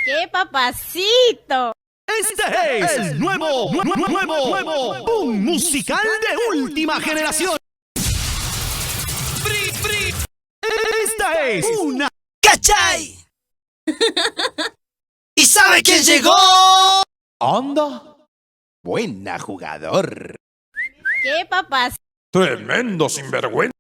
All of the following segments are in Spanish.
¡Qué papacito! Este es el nuevo boom musical de última generación. Esta es una ¿Cachai? ¿Y sabe quién llegó? ¡Anda! Buena jugador. ¡Qué papacito! Tremendo sinvergüenza.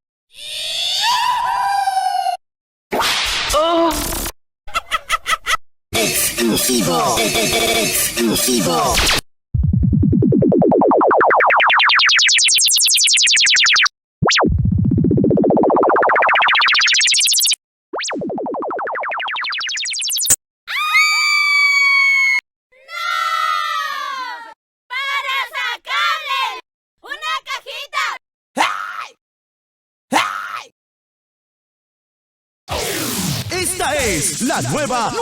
Exclusivo. Exclusivo. Esta es la nueva.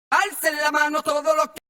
Alcen la mano todos los que